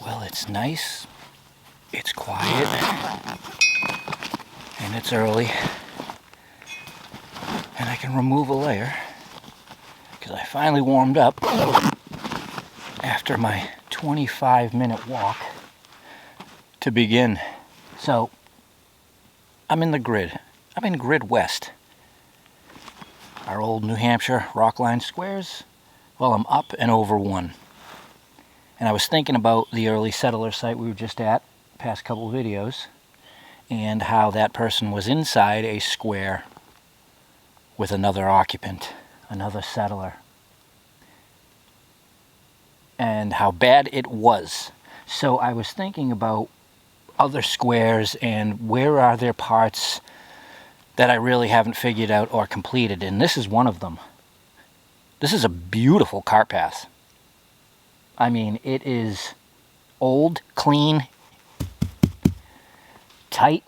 Well, it's nice, it's quiet, and it's early, and I can remove a layer because I finally warmed up after my 25-minute walk to begin. So I'm in the grid. I'm in grid west. Our old New Hampshire rock line squares. Well, I'm up and over one. And I was thinking about the early settler site we were just at, past couple of videos, and how that person was inside a square with another occupant, another settler. And how bad it was. So I was thinking about other squares and where are there parts that I really haven't figured out or completed, and this is one of them. This is a beautiful cart path. I mean, it is old, clean, tight,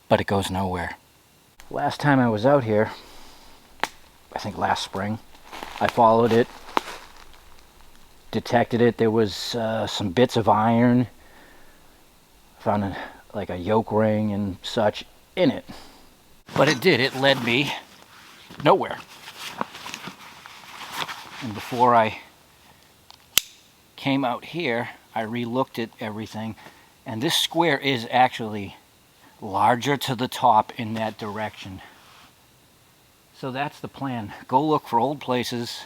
but it goes nowhere. Last time I was out here, I think last spring, I followed it, detected it. There was some bits of iron, found like a yoke ring and such in it. But it led me nowhere. And before I came out here, I re-looked at everything, and this square is actually larger to the top in that direction. So that's the plan. Go look for old places,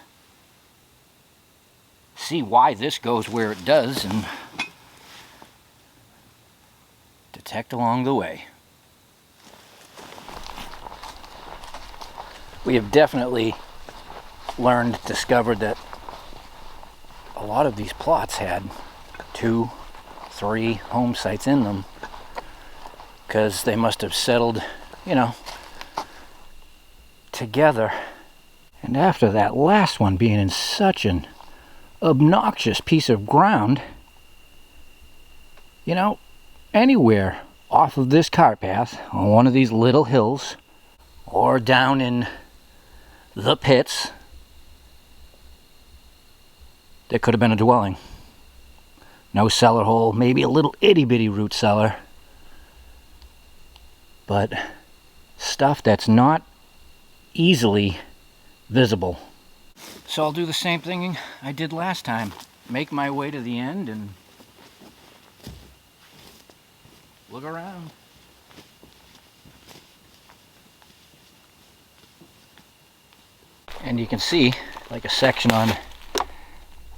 see why this goes where it does, and detect along the way. We have definitely discovered that a lot of these plots had 2, 3 home sites in them, because they must have settled, you know, together. And after that last one being in such an obnoxious piece of ground, you know, anywhere off of this cart path on one of these little hills or down in the pits, there could have been a dwelling. No cellar hole, maybe a little itty-bitty root cellar, but stuff that's not easily visible. So I'll do the same thing I did last time. Make my way to the end and look around. And you can see like a section on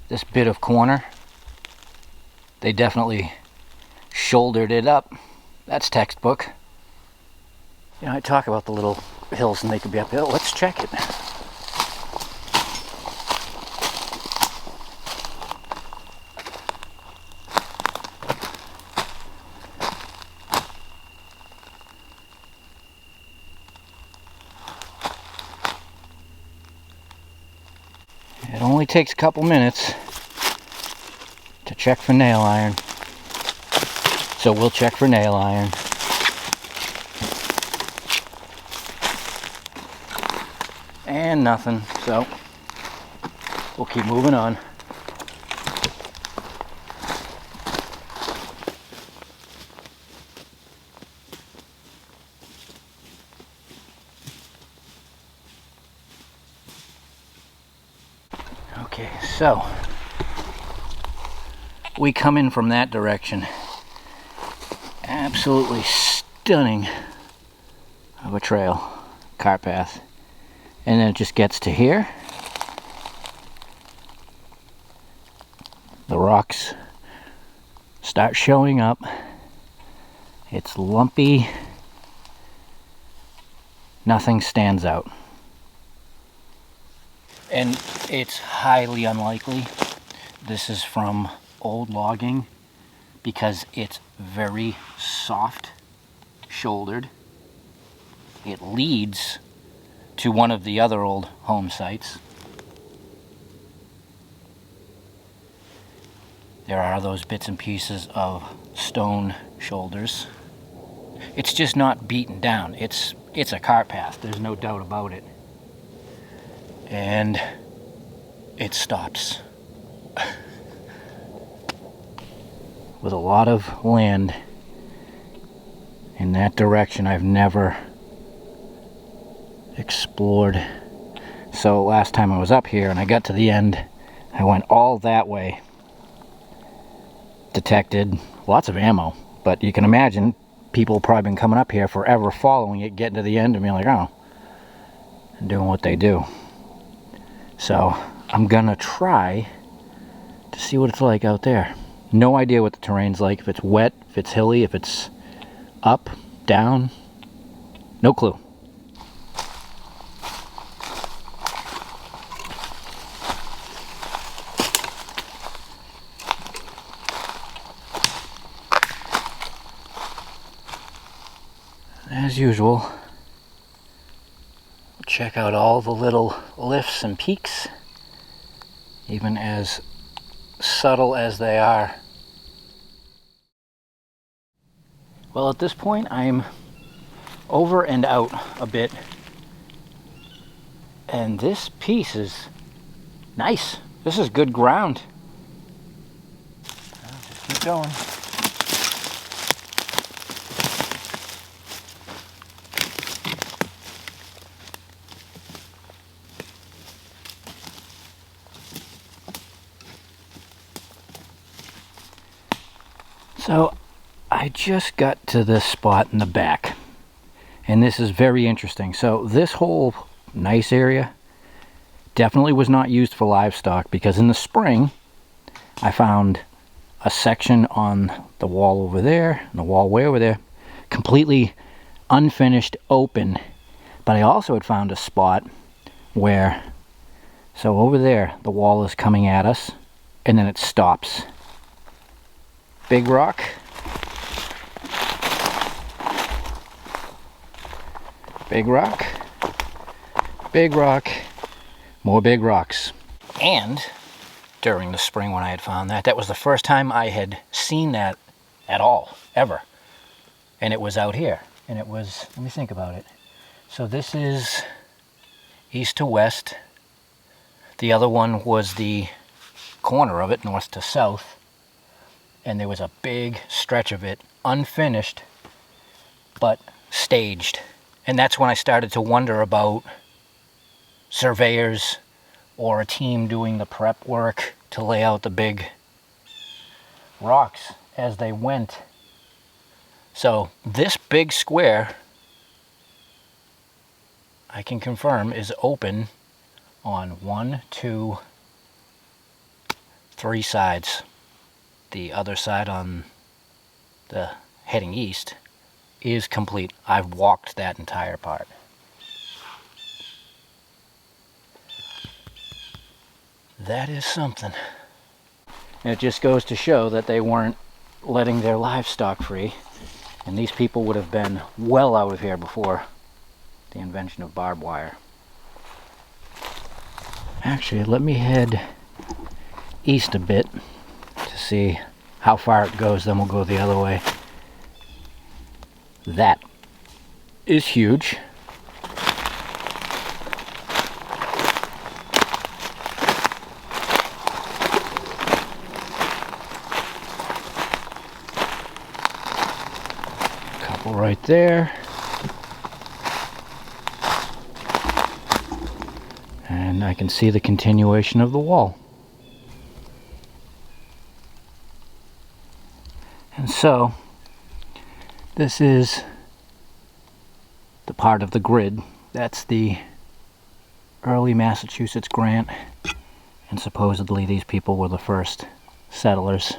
this bit of corner. They definitely shouldered it up. That's textbook. You know, I talk about the little hills and they could be uphill. Let's check it. It only takes a couple minutes to check for nail iron. So we'll check for nail iron. And nothing, so we'll keep moving on. Okay, so we come in from that direction. Absolutely stunning of a trail, cart path. And then it just gets to here. The rocks start showing up. It's lumpy. Nothing stands out. And it's highly unlikely this is from old logging, because it's very soft shouldered. It leads to one of the other old home sites. There are those bits and pieces of stone shoulders. It's just not beaten down. It's a cart path, there's no doubt about it. And it stops. with a lot of land in that direction I've never explored. So last time I was up here and I got to the end, I went all that way, detected lots of ammo, but you can imagine people probably been coming up here forever, following it, getting to the end and being like, oh, and doing what they do. So I'm gonna try to see what it's like out there. No idea what the terrain's like, if it's wet, if it's hilly, if it's up, down, no clue. As usual, check out all the little lifts and peaks, even as subtle as they are. Well, at this point I'm over and out a bit, and this piece is nice. This is good ground. I'll just keep going. So I just got to this spot in the back, and this is very interesting. So this whole nice area definitely was not used for livestock, because in the spring I found a section on the wall over there and the wall way over there completely unfinished, open. But I also had found a spot where, so over there the wall is coming at us and then it stops. Big rock, big rock, big rock, more big rocks. And during the spring when I had found that, that was the first time I had seen that at all, ever. And it was out here. And it was, let me think about it. So this is east to west. The other one was the corner of it, north to south. And there was a big stretch of it, unfinished, but staged. And that's when I started to wonder about surveyors or a team doing the prep work to lay out the big rocks as they went. So this big square, I can confirm, is open on 1, 2, 3 sides. The other side on the heading east is complete. I've walked that entire part. That is something. And it just goes to show that they weren't letting their livestock free, and these people would have been well out of here before the invention of barbed wire. Actually, let me head east a bit to see how far it goes, then we'll go the other way. That is huge. Couple right there. And I can see the continuation of the wall. And so, this is the part of the grid. That's the early Massachusetts grant, and supposedly these people were the first settlers.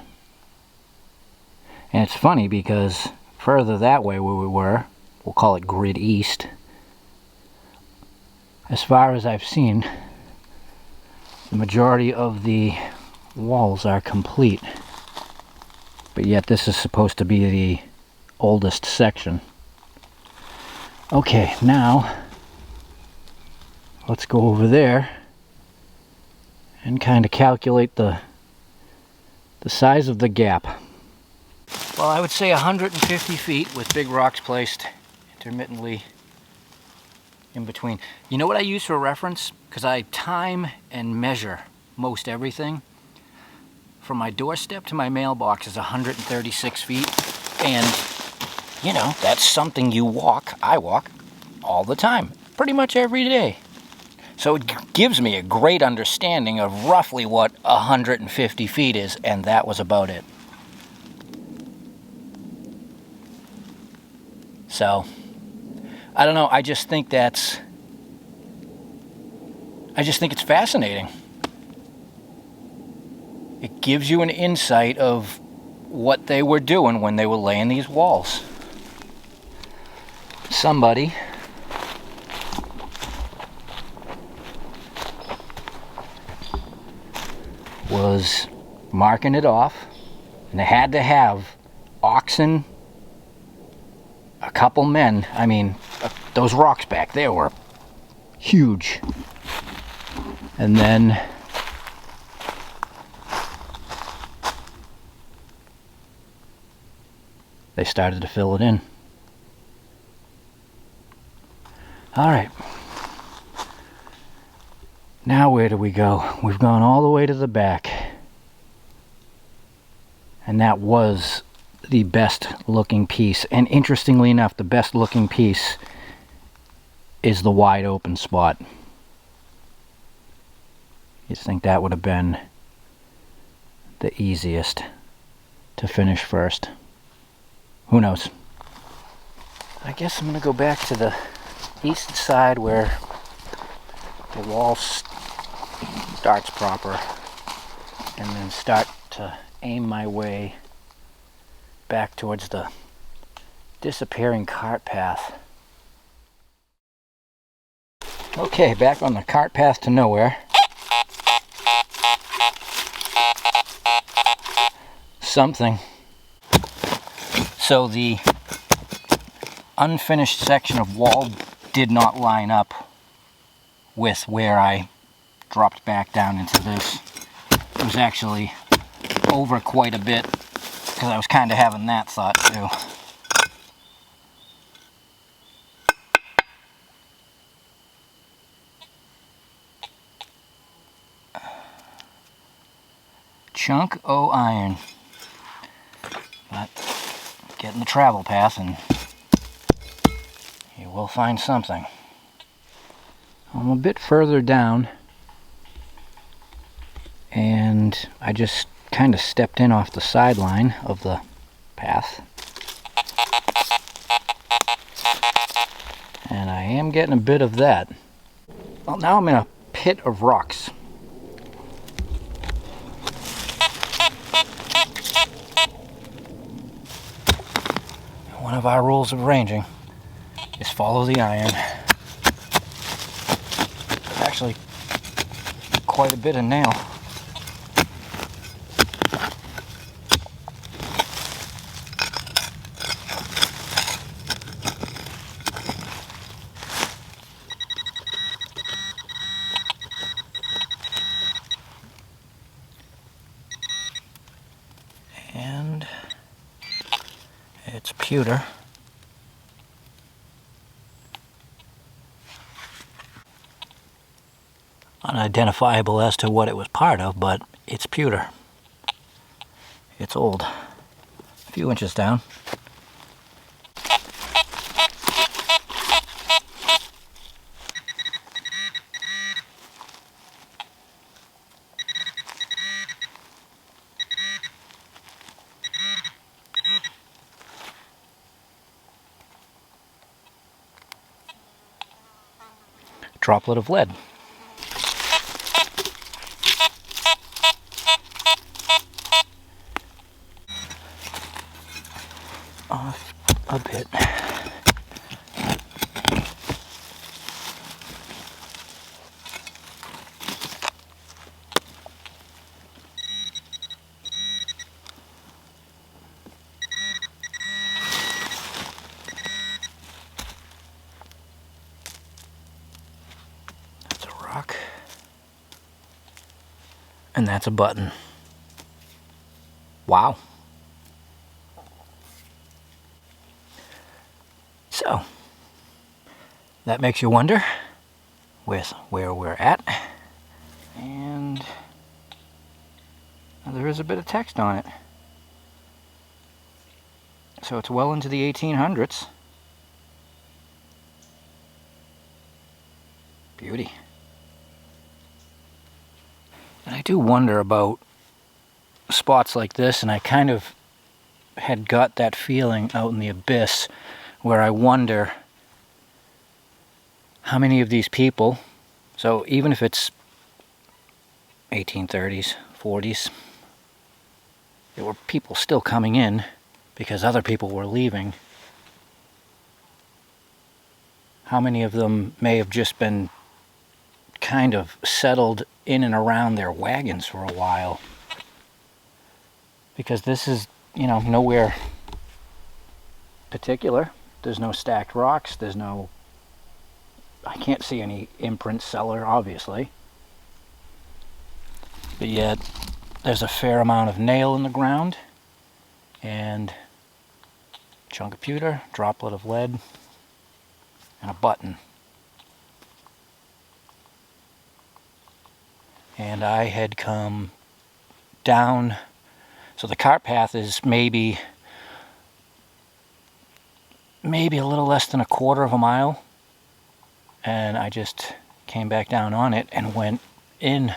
And it's funny because further that way where we were, we'll call it grid east, as far as I've seen, the majority of the walls are complete. But yet this is supposed to be the oldest section. Okay, now let's go over there and kind of calculate the size of the gap. Well, I would say 150 feet with big rocks placed intermittently in between. You know what I use for reference? Because I time and measure most everything. from my doorstep to my mailbox is 136 feet, and you know, that's something I walk all the time, pretty much every day. So it gives me a great understanding of roughly what 150 feet is, and that was about it. So, I don't know, I just think it's fascinating. It gives you an insight of what they were doing when they were laying these walls. Somebody was marking it off, and they had to have oxen, a couple men. I mean, those rocks back there were huge. And then they started to fill it in. All right. Now where do we go? We've gone all the way to the back. And that was the best looking piece. And interestingly enough, the best looking piece is the wide open spot. You'd think that would have been the easiest to finish first. Who knows? I guess I'm going to go back to the east side where the wall starts proper, and then start to aim my way back towards the disappearing cart path. Okay, back on the cart path to nowhere. Something. So the unfinished section of wall did not line up with where I dropped back down into this. It was actually over quite a bit, because I was kind of having that thought too. Chunk o' iron. But get in the travel path and you will find something. I'm a bit further down, and I just kind of stepped in off the sideline of the path. And I am getting a bit of that. Well, now I'm in a pit of rocks. One of our rules of ranging is follow the iron. Actually, quite a bit of nail. And it's pewter. Unidentifiable as to what it was part of, but it's pewter. It's old. A few inches down. Droplet of lead. Off a bit. That's a rock. And that's a button. Wow. So, that makes you wonder with where we're at. And There is a bit of text on it. So it's well into the 1800s. Beauty. And I do wonder about spots like this, and I kind of had got that feeling out in the abyss where I wonder how many of these people, so even if it's 1830s, 40s, there were people still coming in because other people were leaving. How many of them may have just been kind of settled in and around their wagons for a while? Because this is, you know, nowhere particular. There's no stacked rocks, there's no, I can't see any imprint cellar, obviously. But yet, there's a fair amount of nail in the ground, and chunk of pewter, droplet of lead, and a button. And I had come down, so the cart path is maybe a little less than a quarter of a mile, and I just came back down on it and went in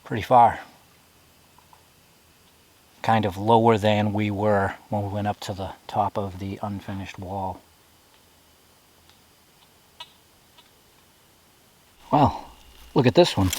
pretty far. Kind of lower than we were when we went up to the top of the unfinished wall. Well, look at this one.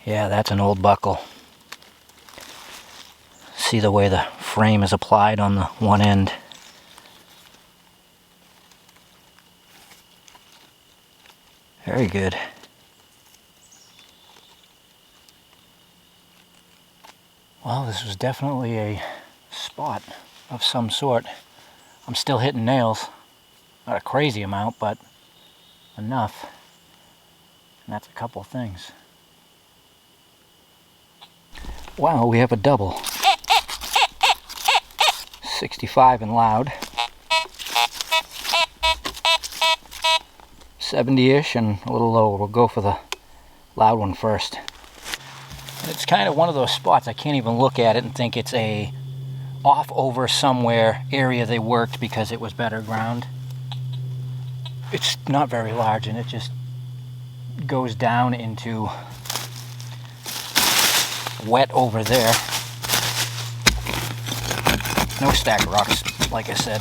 Yeah, that's an old buckle. See the way the frame is applied on the one end. Very good. Well, this was definitely a spot of some sort. I'm still hitting nails. Not a crazy amount, but enough. And that's a couple of things. Wow, we have a double. 65 and loud. 70-ish and a little lower. We'll go for the loud one first. And it's kind of one of those spots I can't even look at it and think it's a off over somewhere area they worked because it was better ground. It's not very large and it just goes down into wet over there. No stacked rocks, like I said.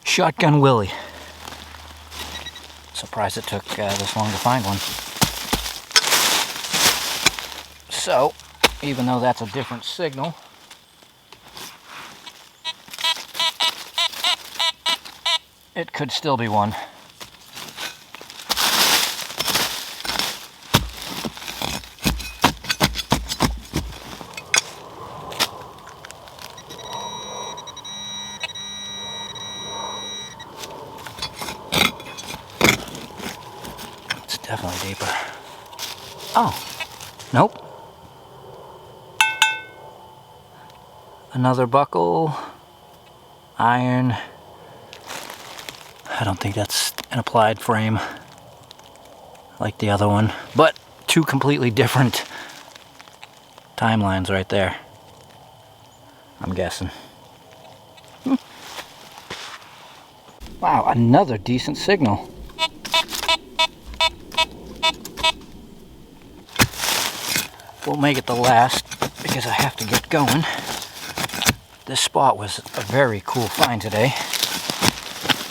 Shotgun Willie. Surprised it took this long to find one. So, even though that's a different signal, it could still be one. It's definitely deeper. Oh, nope. Another buckle, iron. I don't think that's an applied frame like the other one, but two completely different timelines right there, I'm guessing. Wow, another decent signal. We'll make it the last because I have to get going. This spot was a very cool find today.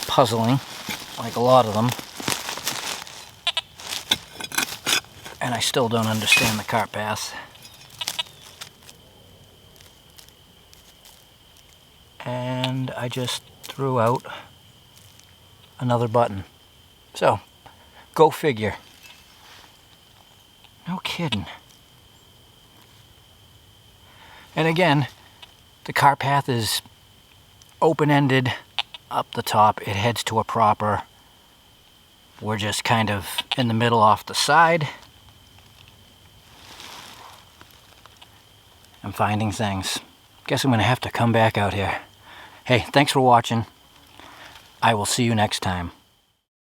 Puzzling, like a lot of them. And I still don't understand the cart path. and I just threw out another button. So, go figure. No kidding. And again, the car path is open-ended up the top. It heads to a proper. We're just kind of in the middle off the side. I'm finding things. Guess I'm gonna have to come back out here. Hey, thanks for watching. I will see you next time.